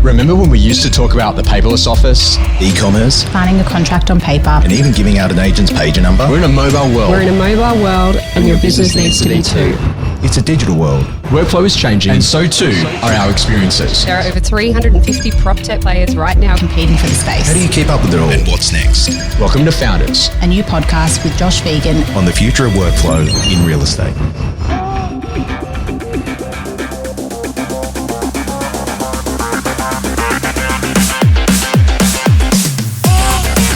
Remember when we used to talk about the paperless office, e-commerce, signing a contract on paper, and even giving out an agent's pager number? We're in a mobile world. We're in a mobile world, and your business needs to be too. It's a digital world. Workflow is changing, and so too are our experiences. There are over 350 PropTech players right now competing for the space. How do you keep up with it all? And what's next? Welcome to Founders, a new podcast with Josh Phegan on the future of workflow in real estate.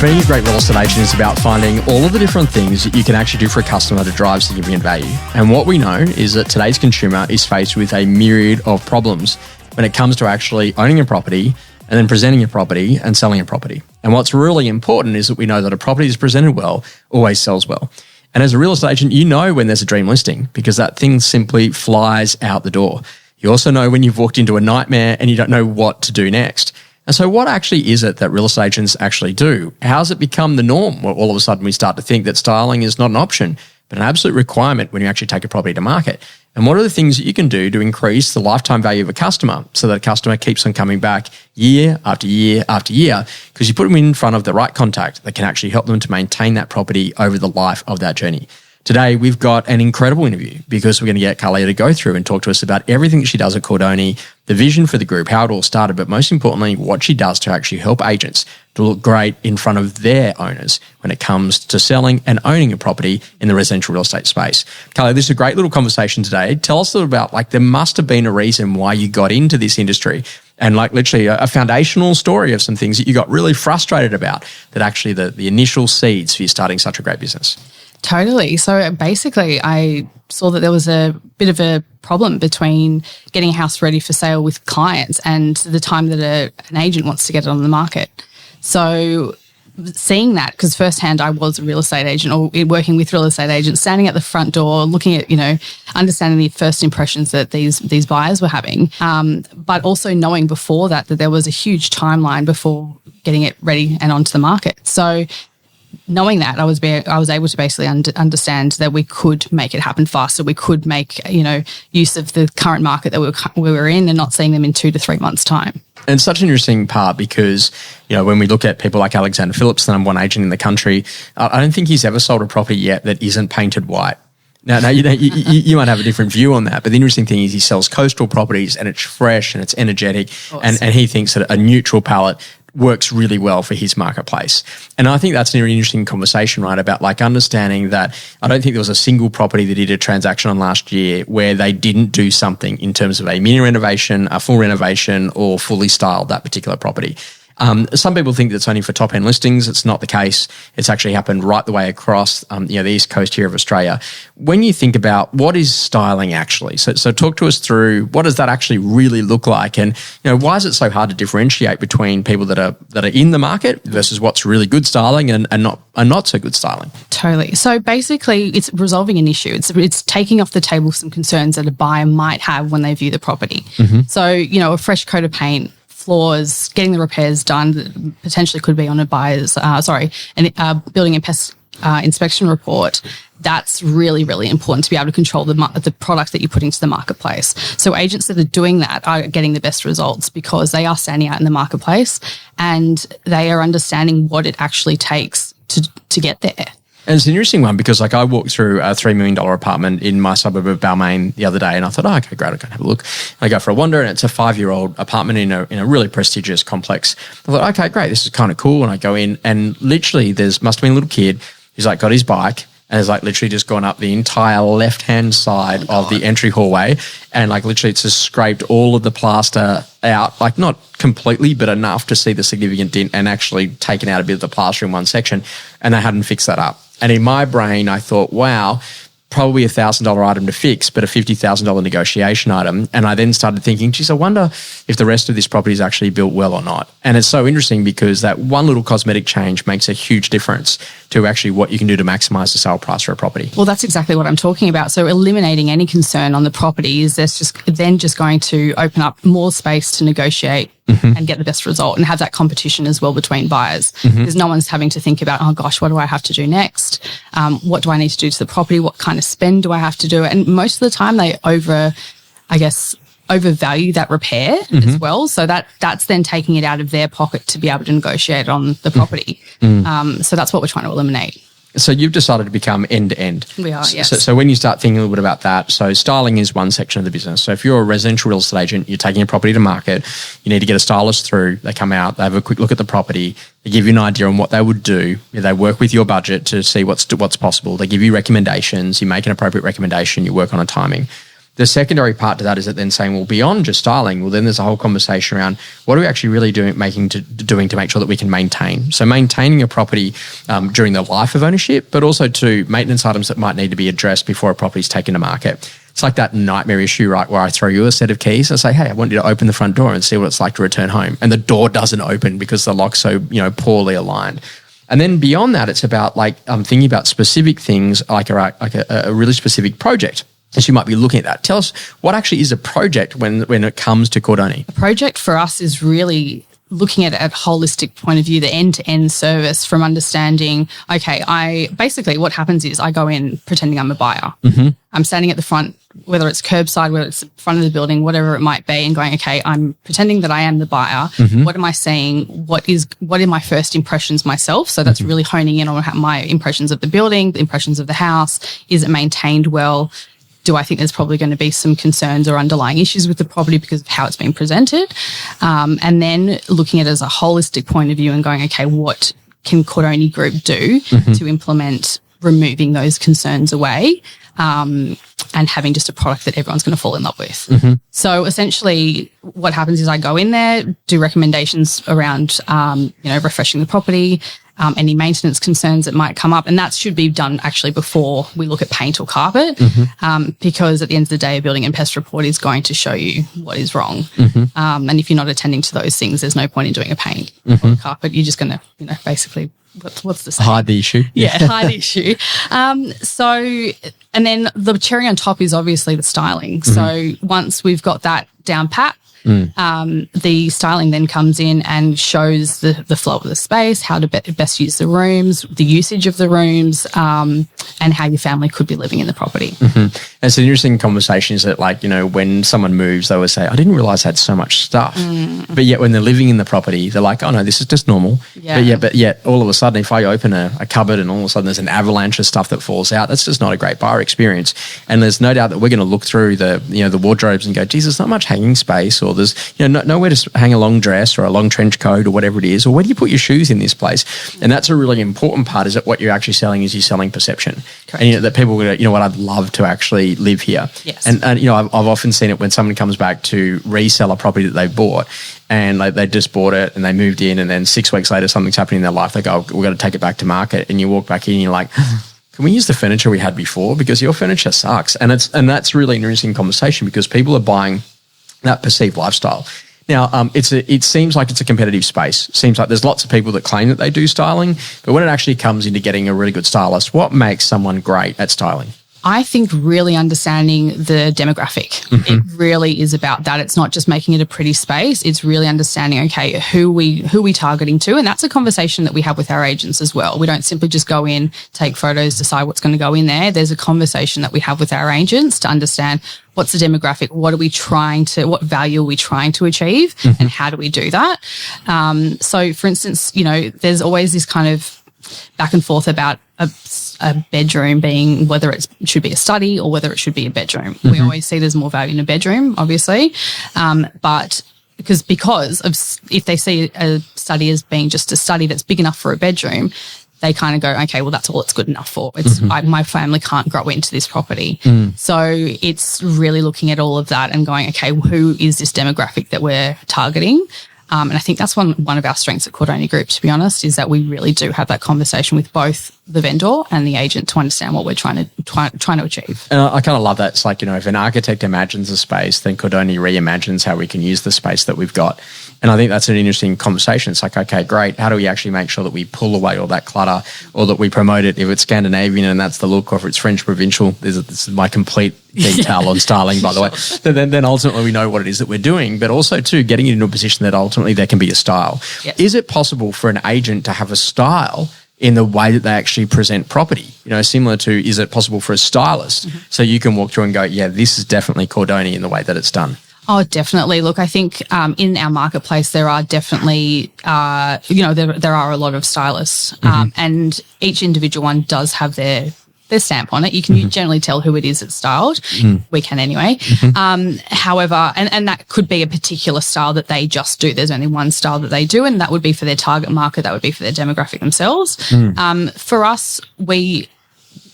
Being a great real estate agent is about finding all of the different things that you can actually do for a customer to drive significant value. And what we know is that today's consumer is faced with a myriad of problems when it comes to actually owning a property and then presenting a property and selling a property. And what's really important is that we know that a property is presented well always sells well. And as a real estate agent, you know when there's a dream listing because that thing simply flies out the door. You also know when you've walked into a nightmare and you don't know what to do next. And so what actually is it that real estate agents actually do? How has it become the norm? Well, all of a sudden we start to think that styling is not an option, but an absolute requirement when you actually take a property to market. And what are the things that you can do to increase the lifetime value of a customer so that a customer keeps on coming back year after year after year? Because you put them in front of the right contact that can actually help them to maintain that property over the life of that journey. Today, we've got an incredible interview because we're going to get Kahlia to go through and talk to us about everything that she does at Cordony, the vision for the group, how it all started, but most importantly, what she does to actually help agents to look great in front of their owners when it comes to selling and owning a property in the residential real estate space. Kahlia, this is a great little conversation today. Tell us a little about, there must have been a reason why you got into this industry and literally a foundational story of some things that you got really frustrated about that actually the initial seeds for you starting such a great business. Totally. So basically, I saw that there was a bit of a problem between getting a house ready for sale with clients and the time that an agent wants to get it on the market. So seeing that, because firsthand I was a real estate agent or working with real estate agents, standing at the front door, looking at, understanding the first impressions that these buyers were having, but also knowing before that there was a huge timeline before getting it ready and onto the market. So knowing that, I was able to basically understand that we could make it happen faster. We could make use of the current market that we were in and not seeing them in 2 to 3 months' time. And it's such an interesting part because, when we look at people like Alexander Phillips, the number one agent in the country, I don't think he's ever sold a property yet that isn't painted white. Now, you might have a different view on that, but the interesting thing is he sells coastal properties and it's fresh and it's energetic, and he thinks that a neutral palette works really well for his marketplace. And I think that's an really interesting conversation, right, about understanding that I don't think there was a single property that he did a transaction on last year where they didn't do something in terms of a mini renovation, a full renovation, or fully styled that particular property. Some people think that's only for top-end listings. It's not the case. It's actually happened right the way across the East Coast here of Australia. When you think about what is styling actually, so talk to us through what does that actually really look like, and why is it so hard to differentiate between people that are in the market versus what's really good styling and not so good styling? Totally. So basically, it's resolving an issue. It's taking off the table some concerns that a buyer might have when they view the property. Mm-hmm. So a fresh coat of paint, floors, getting the repairs done that potentially could be on a buyer's, building and pest inspection report. That's really, really important to be able to control the product that you put into the marketplace. So agents that are doing that are getting the best results because they are standing out in the marketplace and they are understanding what it actually takes to get there. And it's an interesting one because I walked through a $3 million apartment in my suburb of Balmain the other day and I thought, okay, great, I'll go and have a look. I go for a wander and it's a 5-year-old apartment in a really prestigious complex. I thought, okay, great, this is kind of cool. And I go in and literally must have been a little kid who's got his bike and has literally just gone up the entire left-hand side of the entry hallway and literally it's just scraped all of the plaster out, not completely, but enough to see the significant dent and actually taken out a bit of the plaster in one section and they hadn't fixed that up. And in my brain, I thought, wow, probably $1,000 item to fix, but a $50,000 negotiation item. And I then started thinking, geez, I wonder if the rest of this property is actually built well or not. And it's so interesting because that one little cosmetic change makes a huge difference to actually what you can do to maximize the sale price for a property. Well, that's exactly what I'm talking about. So eliminating any concern on the property is just going to open up more space to negotiate and get the best result and have that competition as well between buyers. Because no one's having to think about, oh gosh, what do I have to do next? What do I need to do to the property? What kind of spend do I have to do? And most of the time they overvalue that repair as well. So that's then taking it out of their pocket to be able to negotiate on the property. So that's what we're trying to eliminate. So you've decided to become end-to-end. We are, yes. So when you start thinking a little bit about that, so styling is one section of the business. So if you're a residential real estate agent, you're taking a property to market, you need to get a stylist through. They come out, they have a quick look at the property, they give you an idea on what they would do. They work with your budget to see what's possible. They give you recommendations. You make an appropriate recommendation. You work on a timing. The secondary part to that is that then saying, well, beyond just styling, well, then there's a whole conversation around what are we actually really doing to make sure that we can maintain. So maintaining a property during the life of ownership, but also to maintenance items that might need to be addressed before a property is taken to market. It's like that nightmare issue, right, where I throw you a set of keys and say, hey, I want you to open the front door and see what it's like to return home. And the door doesn't open because the lock's so, poorly aligned. And then beyond that, it's about thinking about specific things like a really specific project. As you might be looking at that. Tell us, what actually is a project when it comes to Cordony? A project for us is really looking at a holistic point of view, the end-to-end service from understanding, okay, what happens is I go in pretending I'm a buyer. I'm standing at the front, whether it's curbside, whether it's the front of the building, whatever it might be, and going, okay, I'm pretending that I am the buyer. What am I saying? What are my first impressions myself? So that's really honing in on my impressions of the building, the impressions of the house. Is it maintained well? Do I think there's probably going to be some concerns or underlying issues with the property because of how it's been presented? And then looking at it as a holistic point of view and going, okay, what can Cordony Group do to implement removing those concerns away and having just a product that everyone's going to fall in love with? So essentially what happens is I go in there, do recommendations around, refreshing the property, any maintenance concerns that might come up. And that should be done actually before we look at paint or carpet, because at the end of the day, a building and pest report is going to show you what is wrong. And if you're not attending to those things, there's no point in doing a paint or a carpet. You're just going to, basically, what's the saying? Hide the issue. Yeah, hide the issue. And then the cherry on top is obviously the styling. So once we've got that down pat, the styling then comes in and shows the flow of the space, how to best use the rooms, the usage of the rooms, and how your family could be living in the property. It's an interesting conversation is that when someone moves, they always say, I didn't realize I had so much stuff. But yet when they're living in the property, they're like, oh no, this is just normal. But yet all of a sudden, if I open a cupboard and all of a sudden there's an avalanche of stuff that falls out, that's just not a great buyer experience. And there's no doubt that we're going to look through the wardrobes and go, geez, there's not much hanging space, or there's nowhere to hang a long dress or a long trench coat or whatever it is, or where do you put your shoes in this place? And that's a really important part, is that what you're actually selling is you're selling perception. Correct. And that people go, what, I'd love to actually live here. Yes. And I've often seen it when someone comes back to resell a property that they've bought, and they just bought it and they moved in, and then 6 weeks later something's happening in their life. They go, we've got to take it back to market. And you walk back in and you're like, can we use the furniture we had before? Because your furniture sucks. And that's really an interesting conversation, because people are buying that perceived lifestyle. Now, it seems like it's a competitive space. It seems like there's lots of people that claim that they do styling, but when it actually comes into getting a really good stylist, what makes someone great at styling? I think really understanding the demographic. It really is about that. It's not just making it a pretty space. It's really understanding, okay, who we targeting to. And that's a conversation that we have with our agents as well. We don't simply just go in, take photos, decide what's going to go in there. There's a conversation that we have with our agents to understand what's the demographic, what value are we trying to achieve, and how do we do that? So for instance, there's always this kind of back and forth about a bedroom being whether it should be a study or whether it should be a bedroom. We always see there's more value in a bedroom, obviously, but because if they see a study as being just a study that's big enough for a bedroom, they kind of go, okay, well, that's all it's good enough for. It's my family can't grow into this property. So it's really looking at all of that and going, okay, who is this demographic that we're targeting? And I think that's one of our strengths at Cordony Group, to be honest, is that we really do have that conversation with both the vendor and the agent to understand what we're trying to achieve. And I kind of love that. It's like, if an architect imagines a space, then Cordony reimagines how we can use the space that we've got. And I think that's an interesting conversation. It's like, okay, great. How do we actually make sure that we pull away all that clutter, or that we promote it if it's Scandinavian and that's the look, or if it's French provincial? This is my complete detail on styling, by the way. So then ultimately we know what it is that we're doing, but also too getting it into a position that ultimately there can be a style. Yes. Is it possible for an agent to have a style in the way that they actually present property? Similar to, is it possible for a stylist so you can walk through and go, yeah, this is definitely Cordony in the way that it's done? Oh, definitely. Look, I think in our marketplace there are definitely, there are a lot of stylists, and each individual one does have their stamp on it. You can generally tell who it is that's styled. We can anyway. However, and that could be a particular style that they just do. There's only one style that they do, and that would be for their target market. That would be for their demographic themselves. For us, we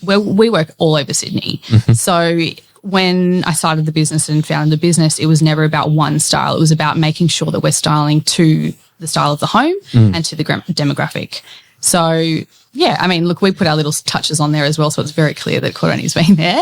work all over Sydney. So when I started the business and founded the business, it was never about one style. It was about making sure that we're styling to the style of the home and to the demographic. So, yeah, I mean, look, we put our little touches on there as well, so it's very clear that Cordony's been there.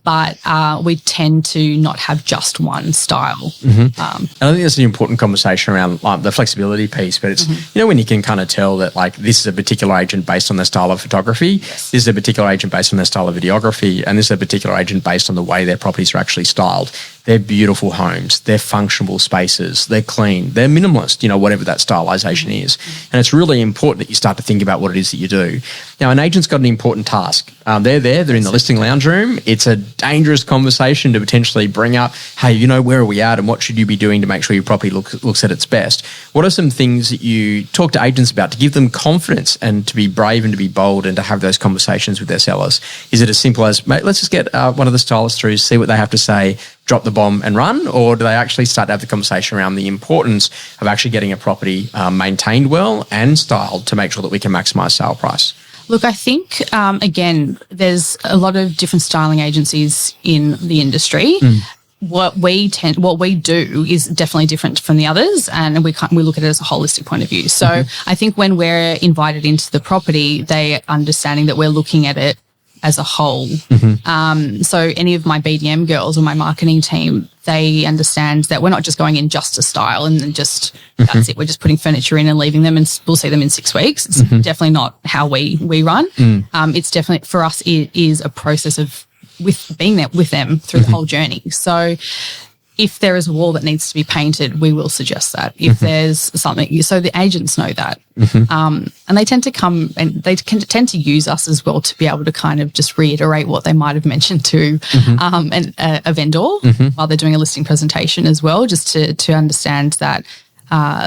But we tend to not have just one style. And I think that's an important conversation around the flexibility piece. But it's, when you can kind of tell that, like, this is a particular agent based on their style of photography, this is a particular agent based on their style of videography, and this is a particular agent based on the way their properties are actually styled. They're beautiful homes. They're functional spaces. They're clean. They're minimalist, whatever that stylisation is. And it's really important that you start to think about what it is that you do. Now, an agent's got an important task. They're there. They're in the listing lounge room. It's a dangerous conversation to potentially bring up, hey, where are we at and what should you be doing to make sure your property looks at its best? What are some things that you talk to agents about to give them confidence and to be brave and to be bold and to have those conversations with their sellers? Is it as simple as, mate, let's just get one of the stylists through, see what they have to say, drop the bomb and run? Or do they actually start to have the conversation around the importance of actually getting a property maintained well and styled to make sure that we can maximise sale price? Look, I think, again, there's a lot of different styling agencies in the industry. What we do is definitely different from the others, and we look at it as a holistic point of view. So I think when we're invited into the property, they understanding that we're looking at it as a whole. So any of my BDM girls or my marketing team, they understand that we're not just going in just to style and then just that's it. We're just putting furniture in and leaving them and we'll see them in 6 weeks. It's definitely not how we run. It's definitely, for us, it is a process of being there with them through the whole journey. So if there is a wall that needs to be painted, we will suggest that. If there's something, so the agents know that. And they tend to come and they tend to use us as well to be able to kind of just reiterate what they might have mentioned to a vendor while they're doing a listing presentation as well, just to understand that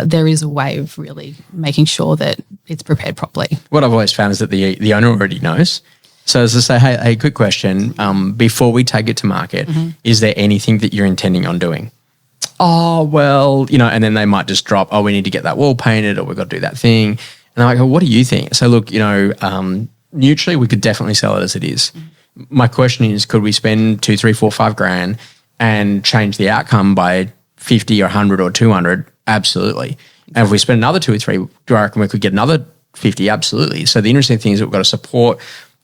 there is a way of really making sure that it's prepared properly. What I've always found is that the owner already knows. So as I say, hey, quick question. Before we take it to market, is there anything that you're intending on doing? Oh, well, and then they might just drop, oh, we need to get that wall painted or we've got to do that thing. And I'm like, well, what do you think? So look, neutrally, we could definitely sell it as it is. My question is, could we spend 2, 3, 4, 5 grand and change the outcome by 50 or 100 or 200? Absolutely. And if we spend another 2 or 3, do I reckon we could get another 50? Absolutely. So the interesting thing is that we've got to support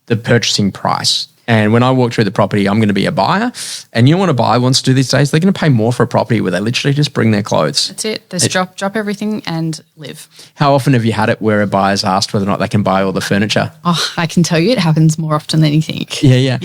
the purchasing price. And when I walk through the property, I'm going to be a buyer. And what a buyer wants to do these days? They're going to pay more for a property where they literally just bring their clothes. That's it. Just drop everything and live. How often have you had it where a buyer's asked whether or not they can buy all the furniture? Oh, I can tell you it happens more often than you think. Yeah.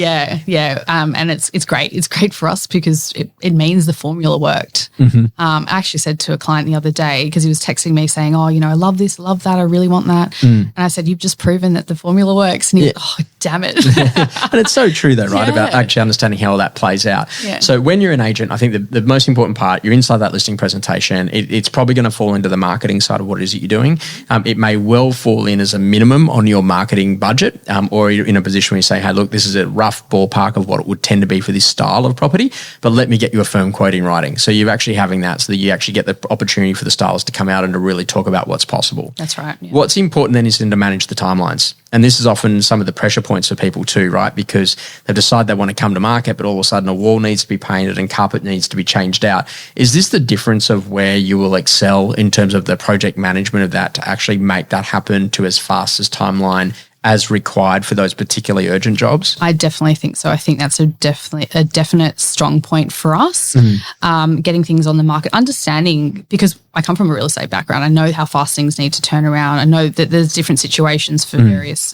And it's great. It's great for us because it means the formula worked. I actually said to a client the other day, because he was texting me saying, oh, I love this, love that, I really want that. And I said, you've just proven that the formula works. And he went, oh, damn it. And it's so true though, right? About actually understanding how all that plays out. Yeah. So when you're an agent, I think the most important part, you're inside that listing presentation. It's probably going to fall into the marketing side of what it is that you're doing. It may well fall in as a minimum on your marketing budget, or you're in a position where you say, hey, look, this is a rough ballpark of what it would tend to be for this style of property, but let me get you a firm quote in writing. So you're actually having that so that you actually get the opportunity for the stylist to come out and to really talk about what's possible. That's right. Yeah. What's important then is then to manage the timelines. And this is often some of the pressure points for people too, right? Because they decide they want to come to market, but all of a sudden a wall needs to be painted and carpet needs to be changed out. Is this the difference of where you will excel in terms of the project management of that to actually make that happen to as fast as timeline as required for those particularly urgent jobs? I definitely think so. I think that's a definite strong point for us. Getting things on the market, understanding, because I come from a real estate background, I know how fast things need to turn around. I know that there's different situations for various,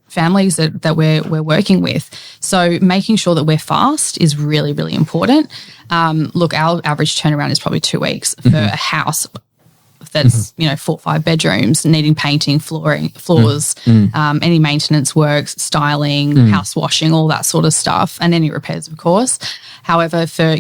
families that we're working with. So making sure that we're fast is really, really important. Look, our average turnaround is probably 2 weeks for a house that's 4 or 5 bedrooms needing painting, floors, any maintenance works, styling, house washing, all that sort of stuff, and any repairs, of course. However, for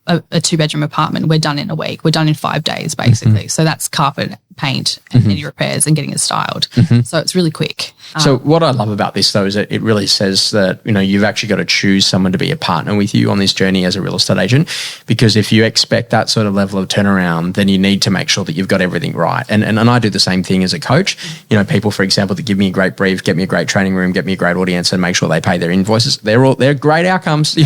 a 2-bedroom apartment, we're done in a week. We're done in 5 days, basically. So that's carpet, paint, and any repairs and getting it styled. So it's really quick. So what I love about this, though, is that it really says that, you've actually got to choose someone to be a partner with you on this journey as a real estate agent, because if you expect that sort of level of turnaround, then you need to make sure that you've got everything right. And I do the same thing as a coach. People, for example, that give me a great brief, get me a great training room, get me a great audience, and make sure they pay their invoices. They're great outcomes.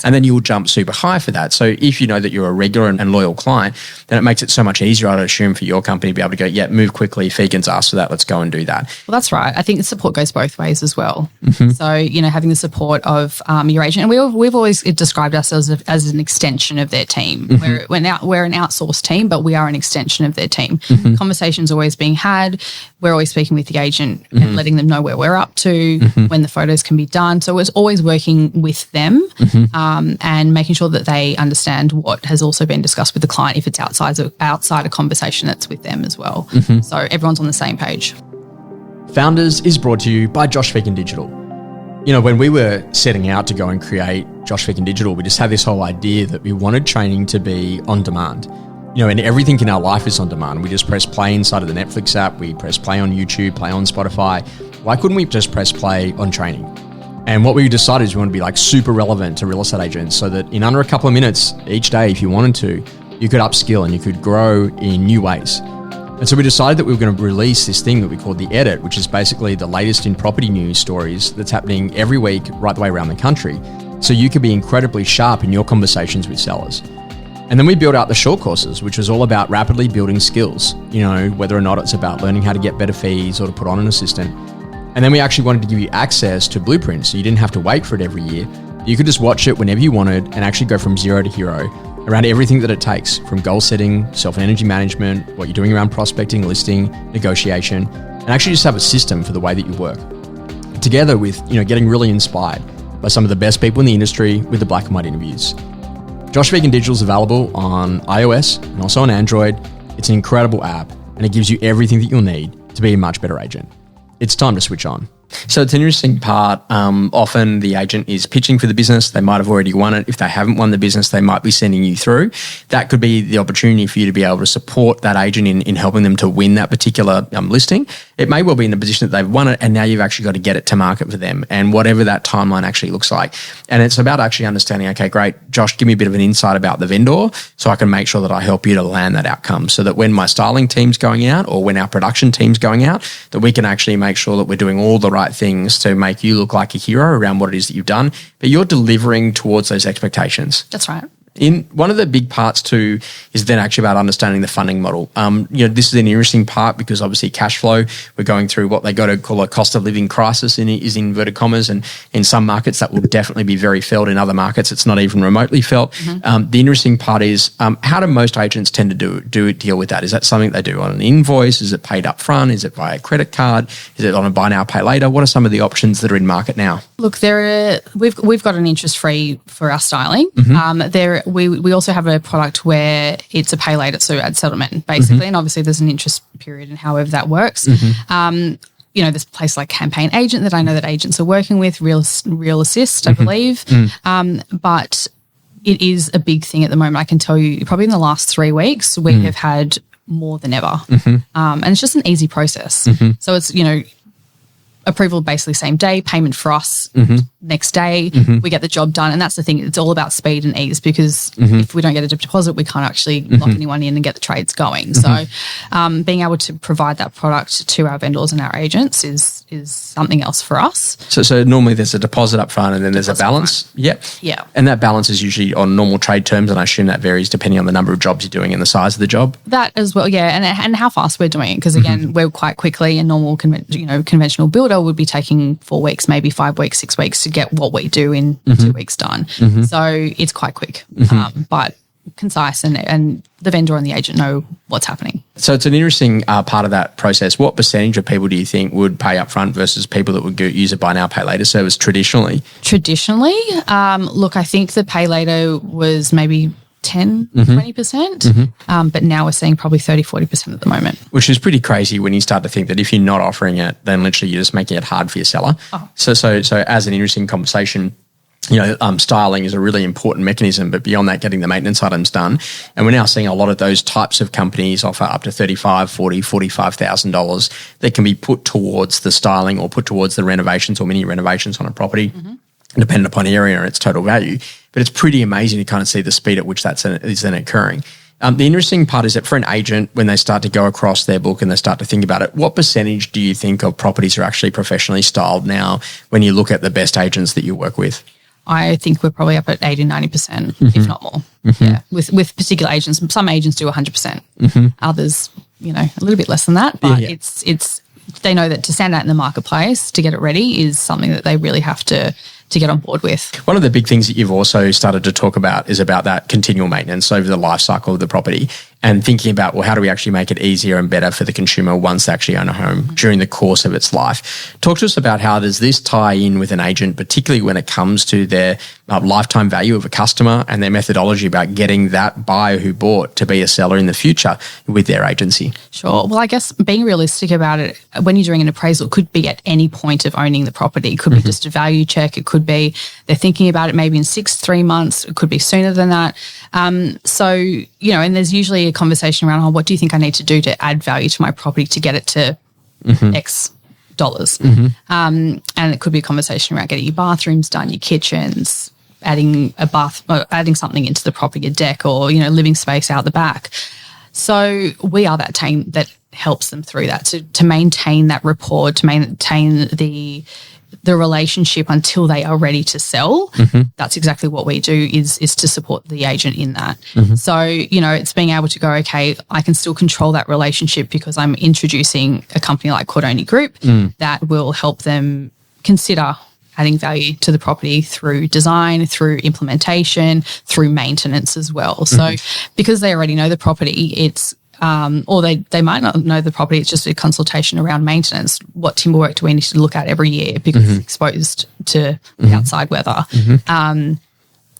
And then you will jump super high for that. So if you know that you're a regular and loyal client, then it makes it so much easier, I'd assume, for your company to be able to go, yeah, move quickly. Phegan's asked for that. Let's go and do that. Well, that's right. I think the support goes both ways as well. So, having the support of your agent, and we've always described ourselves as an extension of their team. We're an outsourced team, but we are an extension of their team. Conversations always being had. We're always speaking with the agent and letting them know where we're up to, when the photos can be done. So it's always working with them and making sure that they understand what has also been discussed with the client if it's outside a conversation that's with them as well. So everyone's on the same page. Founders is brought to you by Josh Phegan Digital. When we were setting out to go and create Josh Phegan Digital, we just had this whole idea that we wanted training to be on demand. And everything in our life is on demand. We just press play inside of the Netflix app. We press play on YouTube, play on Spotify. Why couldn't we just press play on training? And what we decided is we want to be super relevant to real estate agents, so that in under a couple of minutes each day, if you wanted to, you could upskill and you could grow in new ways. And so we decided that we were going to release this thing that we called The Edit, which is basically the latest in property news stories that's happening every week right the way around the country. So you could be incredibly sharp in your conversations with sellers. And then we built out the short courses, which was all about rapidly building skills, whether or not it's about learning how to get better fees or to put on an assistant. And then we actually wanted to give you access to blueprints, so you didn't have to wait for it every year. You could just watch it whenever you wanted and actually go from zero to hero around everything that it takes, from goal setting, self and energy management, what you're doing around prospecting, listing, negotiation, and actually just have a system for the way that you work. Together with, getting really inspired by some of the best people in the industry with the black and white interviews. Josh Phegan Digital is available on iOS and also on Android. It's an incredible app, and it gives you everything that you'll need to be a much better agent. It's time to switch on. So it's an interesting part. Often the agent is pitching for the business. They might have already won it. If they haven't won the business, they might be sending you through. That could be the opportunity for you to be able to support that agent in helping them to win that particular listing. It may well be in the position that they've won it, and now you've actually got to get it to market for them, and whatever that timeline actually looks like. And it's about actually understanding, okay, great, Josh, give me a bit of an insight about the vendor so I can make sure that I help you to land that outcome, so that when my styling team's going out or when our production team's going out, that we can actually make sure that we're doing all the right things to make you look like a hero around what it is that you've done, but you're delivering towards those expectations. That's right. In one of the big parts too is then actually about understanding the funding model. This is an interesting part because obviously cash flow, we're going through what they got to call a cost of living crisis is inverted commas, and in some markets that will definitely be very felt. In other markets, it's not even remotely felt. The interesting part is how do most agents tend to deal with that? Is that something they do on an invoice? Is it paid up front? Is it via credit card? Is it on a buy now, pay later? What are some of the options that are in market now? Look, we've got an interest free for our styling. We also have a product where it's a pay later, so at settlement basically, and obviously there's an interest period and however that works. There's a place like Campaign Agent that I know that agents are working with, Real Assist, I believe, but it is a big thing at the moment. I can tell you, probably in the last 3 weeks, we have had more than ever, and it's just an easy process. So it's approval basically same day, payment for us next day, we get the job done. And that's the thing, it's all about speed and ease, because if we don't get a deposit, we can't actually lock anyone in and get the trades going. So being able to provide that product to our vendors and our agents is something else for us. So normally there's a deposit up front and then there's a balance. Yep. Yeah. And that balance is usually on normal trade terms, and I assume that varies depending on the number of jobs you're doing and the size of the job. That as well, yeah, and how fast we're doing it, because again, we're quite quickly. A normal conventional builder would be taking 4 weeks, maybe 5 weeks, 6 weeks to get what we do in 2 weeks done. So it's quite quick, but concise, and the vendor and the agent know what's happening. So it's an interesting part of that process. What percentage of people do you think would pay up front versus people that would use a buy now, pay later service traditionally? Look, I think the pay later was maybe 10, 20%, but now we're seeing probably 30, 40% at the moment. Which is pretty crazy when you start to think that if you're not offering it, then literally you're just making it hard for your seller. So as an interesting conversation, styling is a really important mechanism, but beyond that, getting the maintenance items done. And we're now seeing a lot of those types of companies offer up to $35,000, $40,000, $45,000 that can be put towards the styling or put towards the renovations or mini renovations on a property, depending upon area and its total value. But it's pretty amazing to kind of see the speed at which is then occurring. The interesting part is that for an agent, when they start to go across their book and they start to think about it, what percentage do you think of properties are actually professionally styled now when you look at the best agents that you work with? I think we're probably up at 80, 90%, if not more. Yeah, with particular agents. Some agents do 100%. Others, a little bit less than that. But it's they know that to stand out in the marketplace, to get it ready is something that they really have to get on board with. One of the big things that you've also started to talk about is about that continual maintenance over the life cycle of the property and thinking about, well, how do we actually make it easier and better for the consumer once they actually own a home during the course of its life? Talk to us about how does this tie in with an agent, particularly when it comes to their lifetime value of a customer and their methodology about getting that buyer who bought to be a seller in the future with their agency? Sure. Well, I guess being realistic about it, when you're doing an appraisal, it could be at any point of owning the property. It could be just a value check. It could be they're thinking about it maybe in 3 months. It could be sooner than that. And there's usually a conversation around, what do you think I need to do to add value to my property to get it to X dollars? And it could be a conversation around getting your bathrooms done, your kitchens, adding adding something into the property, a deck or, living space out the back. So we are that team that helps them through that to maintain that rapport, to maintain the relationship until they are ready to sell. That's exactly what we do is to support the agent in that. So, it's being able to go, okay, I can still control that relationship because I'm introducing a company like Cordony Group that will help them consider adding value to the property through design, through implementation, through maintenance as well. So because they already know the property, it's or they might not know the property, it's just a consultation around maintenance. What timber work do we need to look at every year because it's exposed to the outside weather?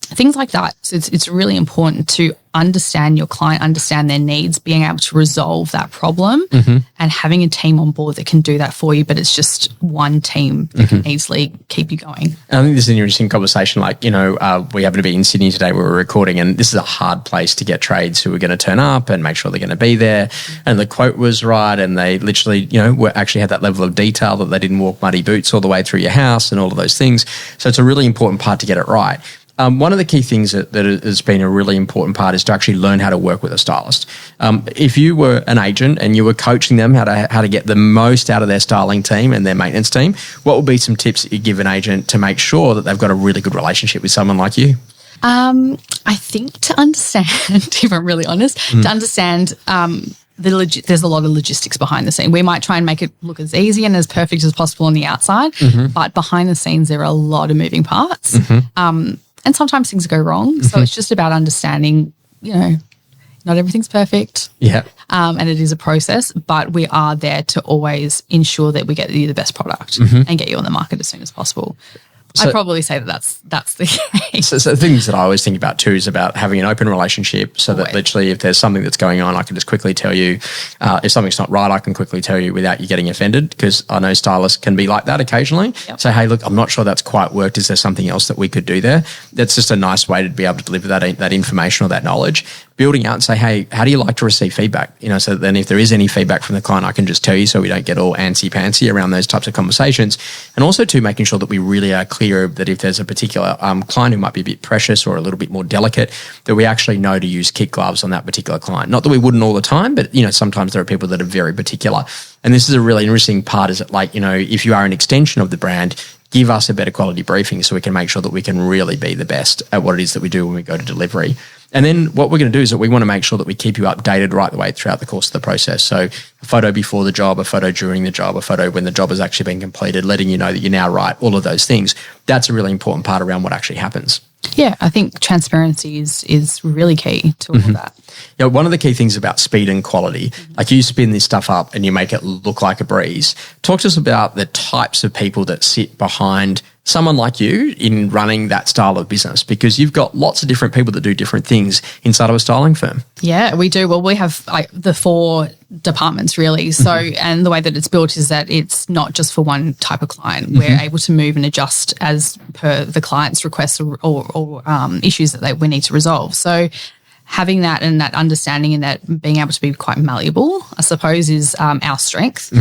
Things like that. So it's really important to understand your client, understand their needs, being able to resolve that problem and having a team on board that can do that for you, but it's just one team that can easily keep you going. And I think this is an interesting conversation. We happen to be in Sydney today where we're recording, and this is a hard place to get trades who are going to turn up and make sure they're going to be there. And the quote was right, and they literally, actually had that level of detail that they didn't walk muddy boots all the way through your house and all of those things. So it's a really important part to get it right. One of the key things that has been a really important part is to actually learn how to work with a stylist. If you were an agent and you were coaching them how to get the most out of their styling team and their maintenance team, what would be some tips that you give an agent to make sure that they've got a really good relationship with someone like you? I think to understand, if I'm really honest, to understand there's a lot of logistics behind the scene. We might try and make it look as easy and as perfect as possible on the outside, but behind the scenes there are a lot of moving parts. And sometimes things go wrong. So it's just about understanding, not everything's perfect. Yeah. And it is a process, but we are there to always ensure that we get you the best product and get you on the market as soon as possible. So, I'd probably say that's the case. So things that I always think about too is about having an open relationship so that literally if there's something that's going on, I can just quickly tell you. If something's not right, I can quickly tell you without you getting offended, because I know stylists can be like that occasionally. Say, hey, look, I'm not sure that's quite worked. Is there something else that we could do there? That's just a nice way to be able to deliver that information or that knowledge. Building out and say, hey, how do you like to receive feedback? So then if there is any feedback from the client, I can just tell you so we don't get all antsy-pantsy around those types of conversations. And also too, making sure that we really are clear that if there's a particular client who might be a bit precious or a little bit more delicate, that we actually know to use kid gloves on that particular client. Not that we wouldn't all the time, but, sometimes there are people that are very particular. And this is a really interesting part is that if you are an extension of the brand, give us a better quality briefing so we can make sure that we can really be the best at what it is that we do when we go to delivery. And then what we're going to do is that we want to make sure that we keep you updated right the way throughout the course of the process. So a photo before the job, a photo during the job, a photo when the job has actually been completed, letting you know that you're now right, all of those things. That's a really important part around what actually happens. Yeah, I think transparency is really key to all of that. One of the key things about speed and quality, like you spin this stuff up and you make it look like a breeze. Talk to us about the types of people that sit behind someone like you in running that style of business? Because you've got lots of different people that do different things inside of a styling firm. Yeah, we do. Well, we have the 4 departments really. So, and the way that it's built is that it's not just for one type of client. We're able to move and adjust as per the client's requests or issues that we need to resolve. So having that and that understanding and that being able to be quite malleable, I suppose, is our strength.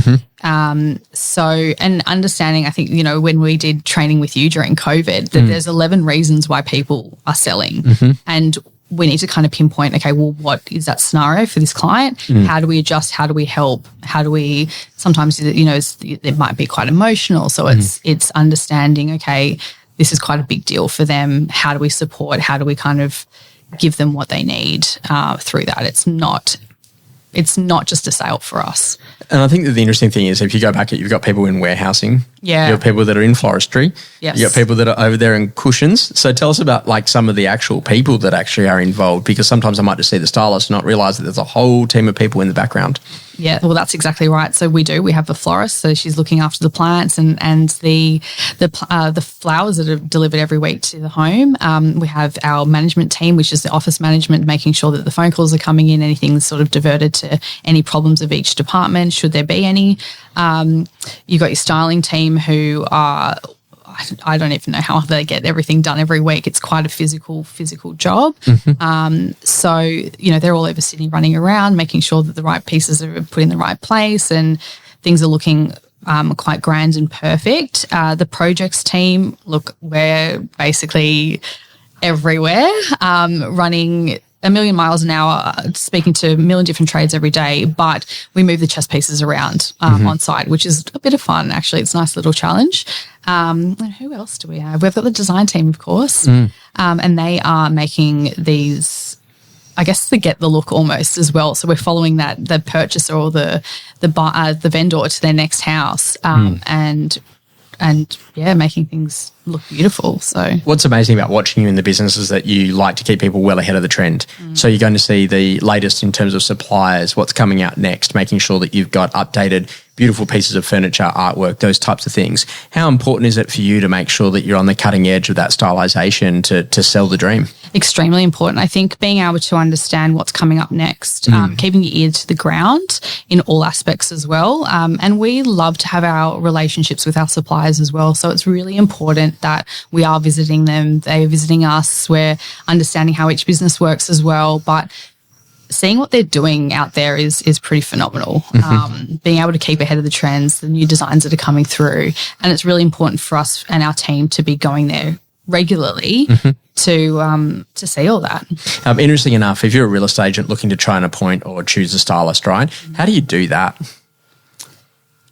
And understanding, I think, when we did training with you during COVID, that there's 11 reasons why people are selling. And we need to kind of pinpoint, okay, well, what is that scenario for this client? How do we adjust? How do we help? How do we, sometimes, it might be quite emotional. So it's understanding, okay, this is quite a big deal for them. How do we support? How do we kind of give them what they need through that? It's not just a sale for us. And I think that the interesting thing is, if you go back, you've got people in warehousing. Yeah. You've got people that are in floristry. Yes. You've got people that are over there in cushions. So tell us about like some of the actual people that actually are involved, because sometimes I might just see the stylist and not realise that there's a whole team of people in the background. Yeah, well, that's exactly right. So we have a florist, so she's looking after the plants and the flowers that are delivered every week to the home. We have our management team, which is the office management, making sure that the phone calls are coming in, anything's sort of diverted to any problems of each department, should there be any. You've got your styling team who are, I don't even know how they get everything done every week. It's quite a physical job. So, they're all over Sydney running around, making sure that the right pieces are put in the right place and things are looking quite grand and perfect. The projects team, look, we're basically everywhere, running a million miles an hour, speaking to a million different trades every day, but we move the chess pieces around on site, which is a bit of fun, actually. It's a nice little challenge. And who else do we have? We've got the design team, of course, and they are making these, I guess, to get the look almost as well. So we're following the purchaser or the vendor to their next house, and making things look beautiful. So what's amazing about watching you in the business is that you like to keep people well ahead of the trend. So you're going to see the latest in terms of suppliers, what's coming out next, making sure that you've got updated, beautiful pieces of furniture, artwork, those types of things. How important is it for you to make sure that you're on the cutting edge of that stylisation to sell the dream? Extremely important. I think being able to understand what's coming up next, keeping your ear to the ground in all aspects as well. And we love to have our relationships with our suppliers as well. So it's really important that we are visiting them, they're visiting us, we're understanding how each business works as well. But seeing what they're doing out there is pretty phenomenal. Being able to keep ahead of the trends, the new designs that are coming through. And it's really important for us and our team to be going there regularly to see all that. Interesting enough, if you're a real estate agent looking to try and appoint or choose a stylist, right? How do you do that?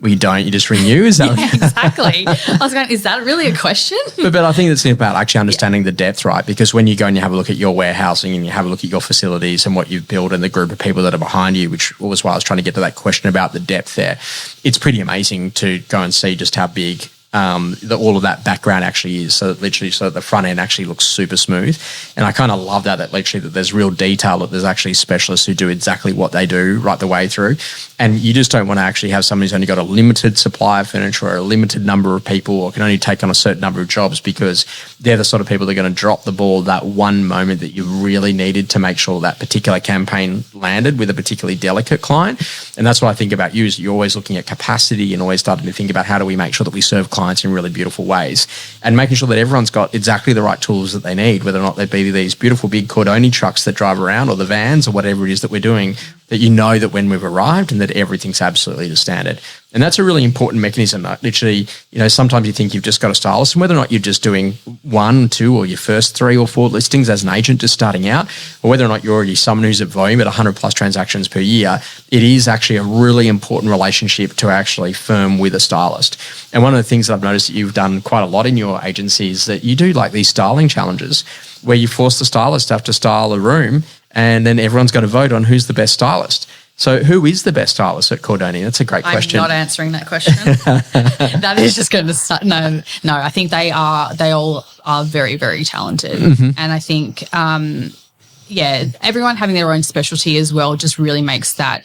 Well, you don't. You just ring you. Is that exactly? I was going, is that really a question? But I think it's about actually understanding the depth, right? Because when you go and you have a look at your warehousing and you have a look at your facilities and what you've built and the group of people that are behind you, which was why I was trying to get to that question about the depth there. It's pretty amazing to go and see just how big all of that background actually is, so that the front end actually looks super smooth. And I kind of love that literally that there's real detail, that there's actually specialists who do exactly what they do right the way through. And you just don't want to actually have somebody who's only got a limited supply of furniture or a limited number of people or can only take on a certain number of jobs, because they're the sort of people that are going to drop the ball that one moment that you really needed to make sure that particular campaign landed with a particularly delicate client. And that's what I think about you, is you're always looking at capacity and always starting to think about how do we make sure that we serve clients in really beautiful ways, and making sure that everyone's got exactly the right tools that they need, whether or not they be these beautiful big Cordony trucks that drive around or the vans or whatever it is that we're doing, that you know that when we've arrived and that everything's absolutely the standard. And that's a really important mechanism. Literally, sometimes you think you've just got a stylist, and whether or not you're just doing 1, 2, or your first 3 or 4 listings as an agent just starting out, or whether or not you're already someone who's at volume at 100 plus transactions per year, it is actually a really important relationship to actually firm with a stylist. And one of the things that I've noticed that you've done quite a lot in your agency is that you do like these styling challenges where you force the stylist to have to style a room, and then everyone's got to vote on who's the best stylist. So who is the best stylist at Cordony? That's a great question. I'm not answering that question. That is just going to start. No, I think they all are very, very talented. And I think, everyone having their own specialty as well just really makes that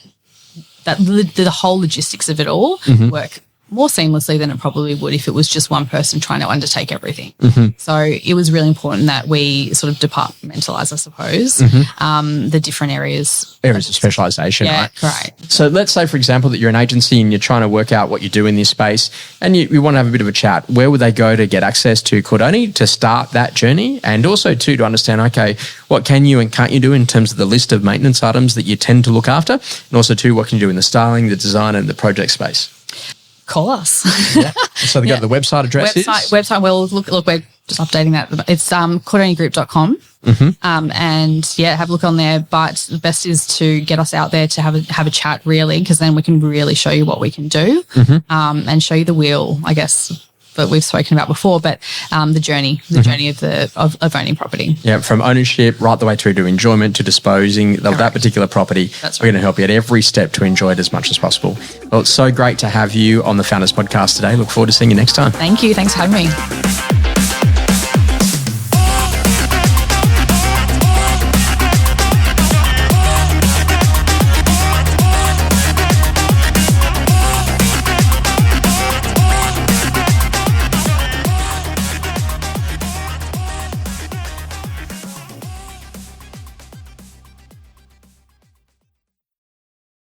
the whole logistics of it all more seamlessly than it probably would if it was just one person trying to undertake everything. Mm-hmm. So it was really important that we sort of departmentalize, I suppose, the different areas of specialisation, yeah, right? Right. So let's say, for example, that you're an agency and you're trying to work out what you do in this space and you want to have a bit of a chat. Where would they go to get access to Cordony to start that journey? And also, too, to understand, okay, what can you and can't you do in terms of the list of maintenance items that you tend to look after? And also, too, what can you do in the styling, the design and the project space? Call us. Yeah. So they go to the website address website. Well, look, we're just updating that. It's CordonyGroup.com. And yeah, have a look on there. But the best is to get us out there to have a chat, really, because then we can really show you what we can do, and show you the wheel, I guess, that we've spoken about before, but the journey of owning property. Yeah, from ownership right the way through to enjoyment to disposing of that particular property. That's We're going to help you at every step to enjoy it as much as possible. Well, it's so great to have you on the Founders Podcast today. Look forward to seeing you next time. Thank you. Thanks for having me.